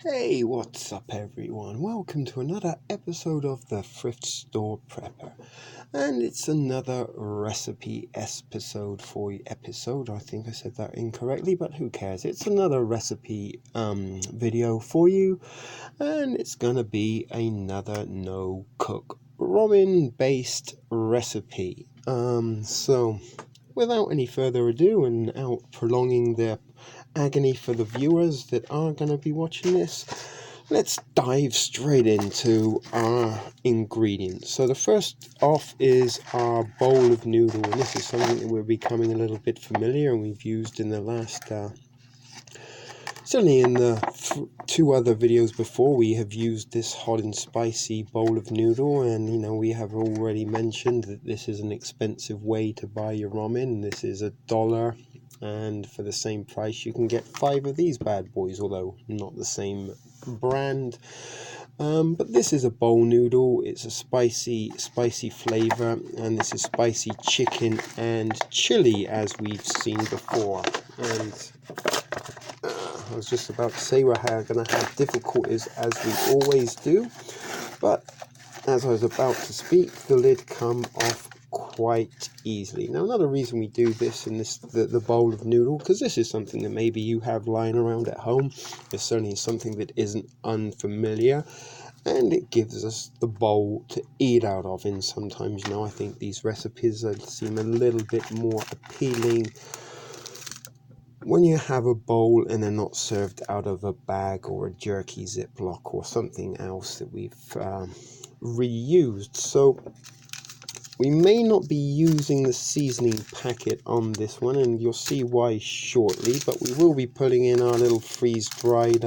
Hey, what's up everyone? Welcome to another episode of the Thrift Store Prepper. And it's another recipe episode for you. I think I said that incorrectly, but who cares? It's another recipe video for you. And it's gonna be another no-cook ramen based recipe. So without any further ado and out prolonging the agony for the viewers that are going to be watching this, let's dive straight into our ingredients. So the first off is our bowl of noodle, and this is something that we're becoming a little bit familiar and we've used in the last certainly in the two other videos before. We have used this hot and spicy bowl of noodle, and we have already mentioned that this is an expensive way to buy your ramen. This is $1, and for the same price you can get 5 of these bad boys, although not the same brand. But this is a bowl noodle. It's a spicy flavor, and this is spicy chicken and chili, as we've seen before. And I was just about to say we're going to have difficulties, as we always do, but as I was about to speak, the lid come off quite easily. Now, another reason we do this in the bowl of noodle, because this is something that maybe you have lying around at home. It's certainly something that isn't unfamiliar, and it gives us the bowl to eat out of. And sometimes, I think these recipes seem a little bit more appealing when you have a bowl and they're not served out of a bag or a jerky Ziploc or something else that we've reused. So we may not be using the seasoning packet on this one, and you'll see why shortly, but we will be putting in our little freeze-dried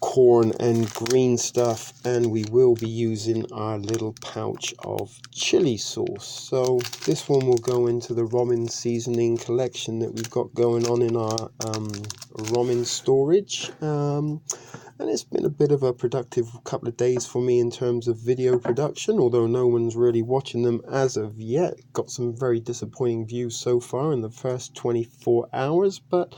corn and green stuff, and we will be using our little pouch of chili sauce. So this one will go into the ramen seasoning collection that we've got going on in our ramen storage. And it's been a bit of a productive couple of days for me in terms of video production, although no one's really watching them as of yet. Got some very disappointing views so far in the first 24 hours, but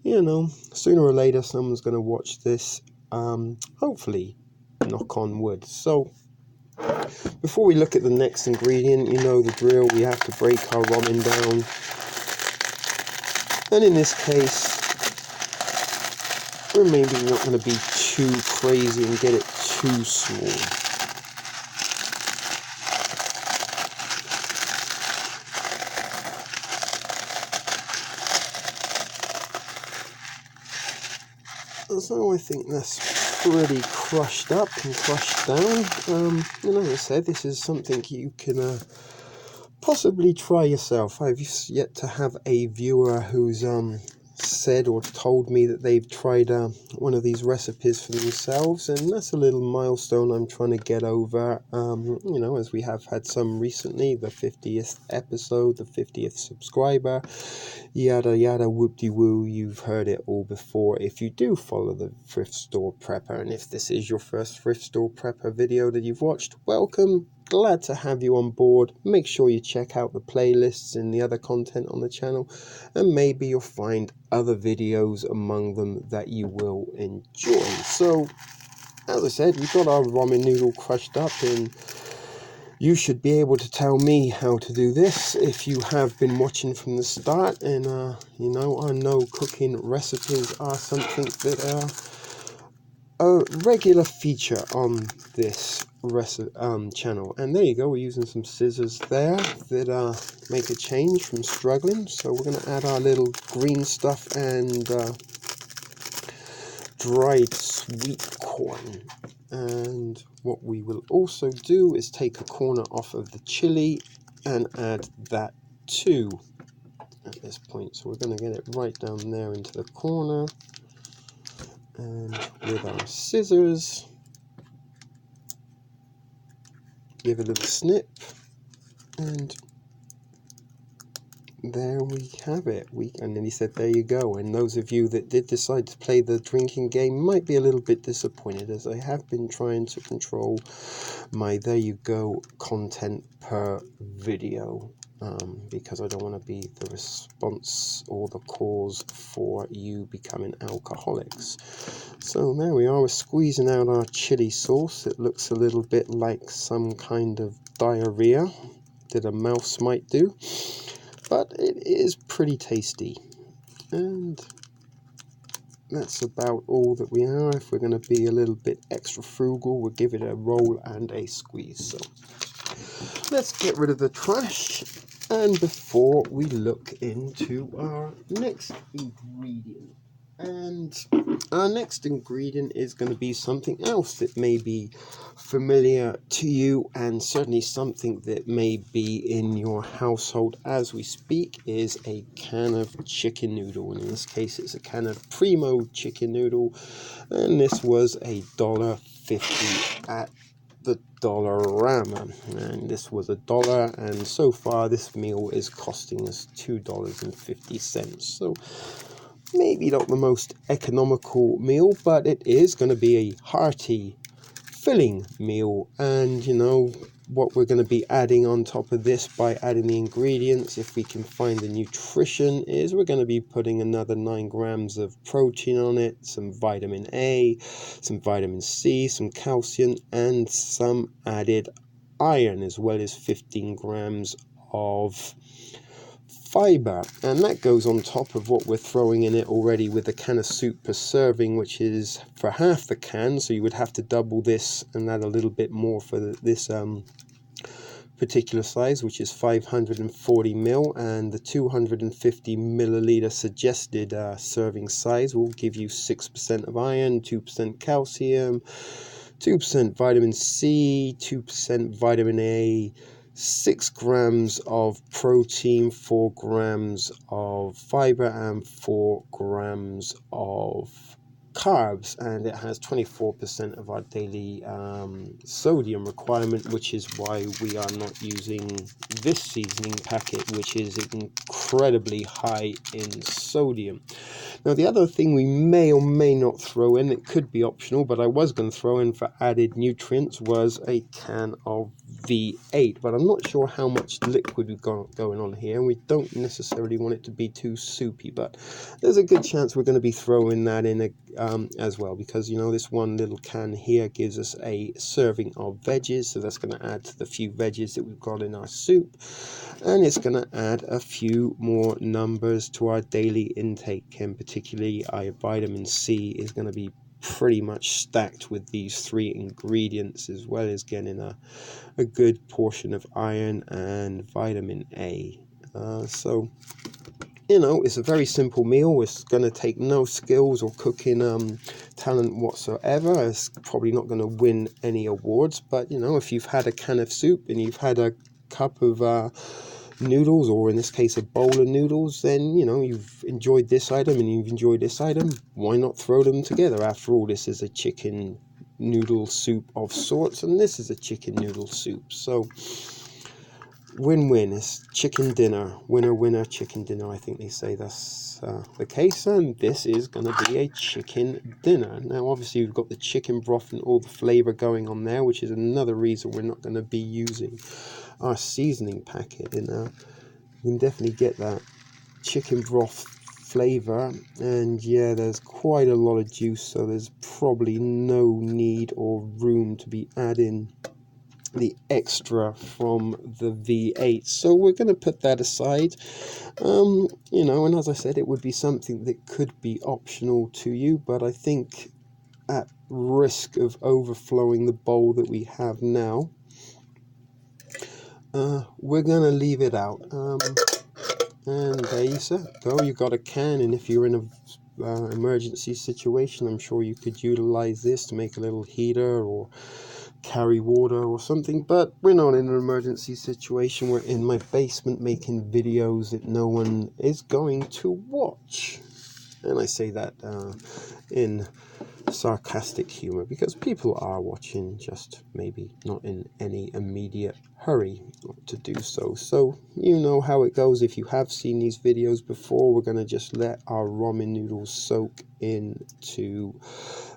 sooner or later someone's going to watch this, hopefully, knock on wood. So before we look at the next ingredient, you know the drill. We have to break our ramen down, and in this case we're maybe not going to be too crazy and get it too small. So I think that's pretty crushed up and crushed down. As I said, this is something you can possibly try yourself. I've yet to have a viewer who's said or told me that they've tried one of these recipes for themselves, and that's a little milestone I'm trying to get over. As we have had some recently, the 50th episode, the 50th subscriber, yada yada whoop-de-woo. You've heard it all before if you do follow the Thrift Store Prepper, and if this is your first Thrift Store Prepper video that you've watched, welcome. Glad to have you on board. Make sure you check out the playlists and the other content on the channel, and maybe you'll find other videos among them that you will enjoy. So, as I said, we've got our ramen noodle crushed up, and you should be able to tell me how to do this if you have been watching from the start. And I know cooking recipes are something that are a regular feature on this channel. And there you go, we're using some scissors there that make a change from struggling. So we're going to add our little green stuff and dried sweet corn. And what we will also do is take a corner off of the chili and add that too at this point. So we're going to get it right down there into the corner, and with our scissors give it a little snip, and there we have it. And then he said, there you go. And those of you that did decide to play the drinking game might be a little bit disappointed, as I have been trying to control my there you go content per video. because I don't want to be the response or the cause for you becoming alcoholics. So there we are, we're squeezing out our chili sauce. It looks a little bit like some kind of diarrhea that a mouse might do, but it is pretty tasty. And that's about all that we are. If we're going to be a little bit extra frugal, we'll give it a roll and a squeeze. So let's get rid of the trash, and before we look into our next ingredient. And our next ingredient is going to be something else that may be familiar to you, and certainly something that may be in your household as we speak, is a can of chicken noodle. And in this case, it's a can of Primo chicken noodle, and this was $1.50 at the dollar ramen, and this was $1, and so far this meal is costing us $2.50. So maybe not the most economical meal, but it is going to be a hearty, filling meal. And you know what we're going to be adding on top of this by adding the ingredients, if we can find the nutrition, is we're going to be putting another 9 grams of protein on it, some vitamin A, some vitamin C, some calcium, and some added iron, as well as 15 grams of fiber. And that goes on top of what we're throwing in it already with a can of soup per serving, which is for half the can, so you would have to double this and add a little bit more for this particular size, which is 540 ml, and the 250 milliliter suggested serving size will give you 6% of iron, 2% calcium, 2% vitamin C, 2% vitamin A, 6 grams of protein, 4 grams of fiber, and 4 grams of carbs, and it has 24% of our daily sodium requirement, which is why we are not using this seasoning packet, which is incredibly high in sodium. Now, the other thing we may or may not throw in, it could be optional, but I was going to throw in for added nutrients, was a can of V8, but I'm not sure how much liquid we've got going on here, and we don't necessarily want it to be too soupy, but there's a good chance we're going to be throwing that in as well, because you know this one little can here gives us a serving of veggies, so that's going to add to the few veggies that we've got in our soup, and it's going to add a few more numbers to our daily intake, and particularly our vitamin C is going to be pretty much stacked with these 3 ingredients, as well as getting a good portion of iron and vitamin A. So you know, it's a very simple meal. It's going to take no skills or cooking talent whatsoever. It's probably not going to win any awards, but you know, if you've had a can of soup and you've had a cup of noodles, or in this case a bowl of noodles, then you know you've enjoyed this item and you've enjoyed this item. Why not throw them together? After all, this is a chicken noodle soup of sorts, and this is a chicken noodle soup. So win-win. It's chicken dinner, winner winner chicken dinner. I think they say that's the case, and this is going to be a chicken dinner. Now obviously we've got the chicken broth and all the flavor going on there, which is another reason we're not going to be using our seasoning packet. And you can definitely get that chicken broth flavor, and yeah, there's quite a lot of juice, so there's probably no need or room to be adding the extra from the V8, so we're going to put that aside. You know, and as I said, it would be something that could be optional to you, but I think at risk of overflowing the bowl that we have now, we're going to leave it out. And there you go, you got a can, and if you're in a emergency situation, I'm sure you could utilize this to make a little heater or carry water or something. But we're not in an emergency situation. We're in my basement making videos that no one is going to watch, and I say that in sarcastic humor, because people are watching, just maybe not in any immediate hurry to do so. So you know how it goes. If you have seen these videos before, we're going to just let our ramen noodles soak into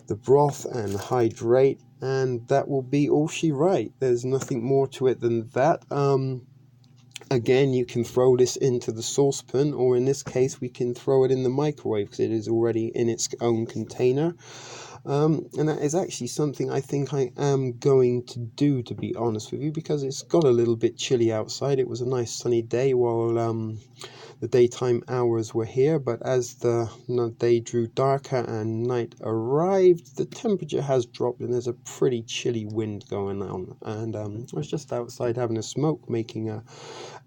the broth and hydrate, and that will be all she write. There's nothing more to it than that. Again, you can throw this into the saucepan, or in this case we can throw it in the microwave because it is already in its own container. And that is actually something I think I am going to do, to be honest with you, because it's got a little bit chilly outside. It was a nice sunny day while the daytime hours were here, but as the day drew darker and night arrived, the temperature has dropped and there's a pretty chilly wind going on. And I was just outside having a smoke, making a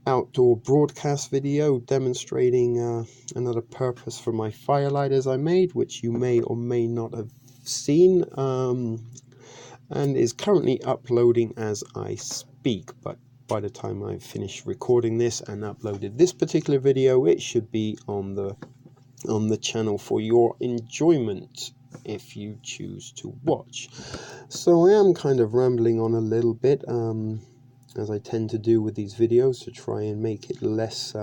outdoor broadcast video demonstrating another purpose for my firelighters I made, which you may or may not have seen, and is currently uploading as I speak. But by the time I've finished recording this and uploaded this particular video, it should be on the channel for your enjoyment if you choose to watch. So I am kind of rambling on a little bit, as I tend to do with these videos, to try and make it less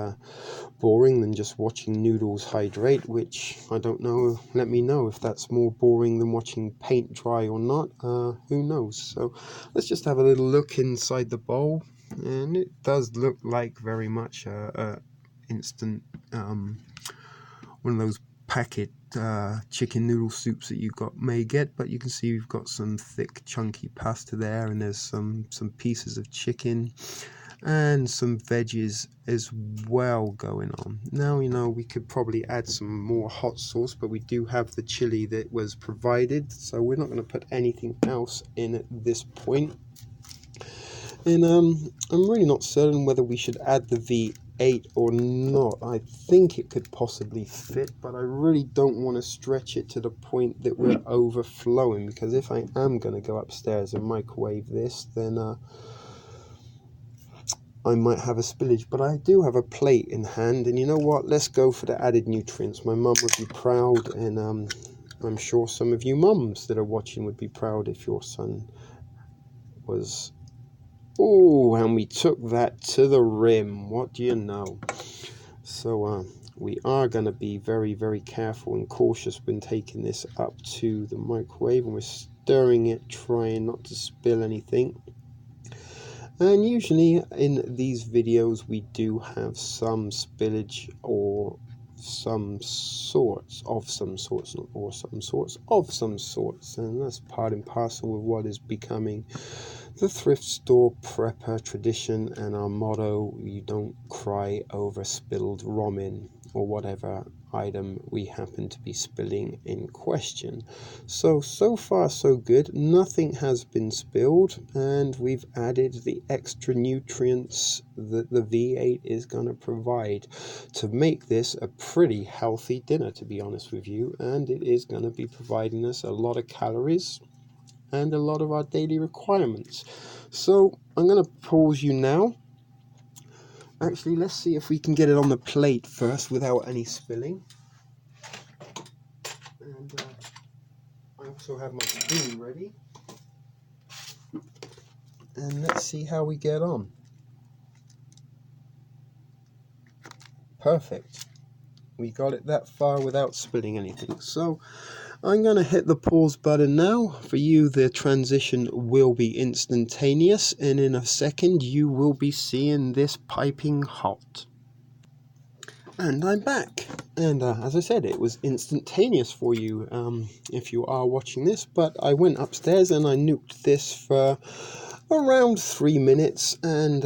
boring than just watching noodles hydrate, which I don't know, let me know if that's more boring than watching paint dry or not. Who knows? So let's just have a little look inside the bowl, and it does look like very much instant, one of those packet chicken noodle soups that you may get, but you can see we've got some thick chunky pasta there, and there's some pieces of chicken and some veggies as well going on. Now, we could probably add some more hot sauce, but we do have the chili that was provided, so we're not going to put anything else in at this point. And I'm really not certain whether we should add the V8 or not. I think it could possibly fit, but I really don't want to stretch it to the point that we're overflowing, because if I am going to go upstairs and microwave this, then I might have a spillage. But I do have a plate in hand, and you know what, let's go for the added nutrients. My mum would be proud, and I'm sure some of you mums that are watching would be proud if your son was... Oh, and we took that to the rim. What do you know? So we are going to be very, very careful and cautious when taking this up to the microwave, and we're stirring it, trying not to spill anything. And usually in these videos we do have some spillage or some sorts, and that's part and parcel of what is becoming the thrift store prepper tradition and our motto: you don't cry over spilled ramen or whatever item we happen to be spilling in question. So far so good. Nothing has been spilled, and we've added the extra nutrients that the V8 is going to provide to make this a pretty healthy dinner, to be honest with you. And it is going to be providing us a lot of calories and a lot of our daily requirements. So I'm going to pause you now. Actually, let's see if we can get it on the plate first without any spilling. And I also have my spoon ready. And let's see how we get on. Perfect. We got it that far without spilling anything. So I'm going to hit the pause button now. For you, the transition will be instantaneous, and in a second you will be seeing this piping hot. And I'm back, and as I said, it was instantaneous for you if you are watching this, but I went upstairs and I nuked this for around 3 minutes, and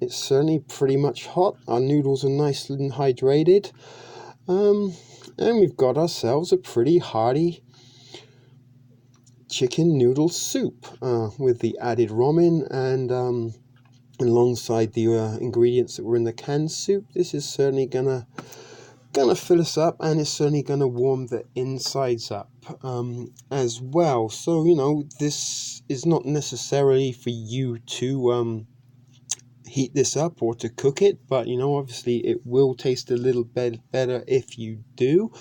it's certainly pretty much hot. Our noodles are nice and hydrated, and we've got ourselves a pretty hearty chicken noodle soup with the added ramen, and alongside the ingredients that were in the canned soup. This is certainly gonna fill us up, and it's certainly gonna warm the insides up as well. So this is not necessarily for you to heat this up or to cook it, but obviously it will taste a little bit better if you do.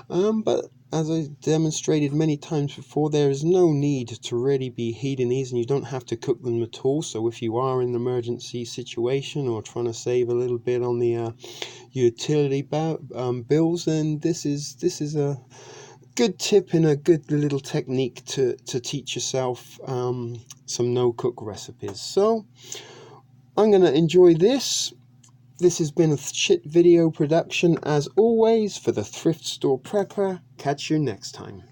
But as I demonstrated many times before, there is no need to really be heating these, and you don't have to cook them at all. So if you are in an emergency situation or trying to save a little bit on the utility bills, then this is a good tip and a good little technique to teach yourself some no-cook recipes. So I'm going to enjoy this This has been a shit video production as always for the Thrift Store Prepper. Catch you next time.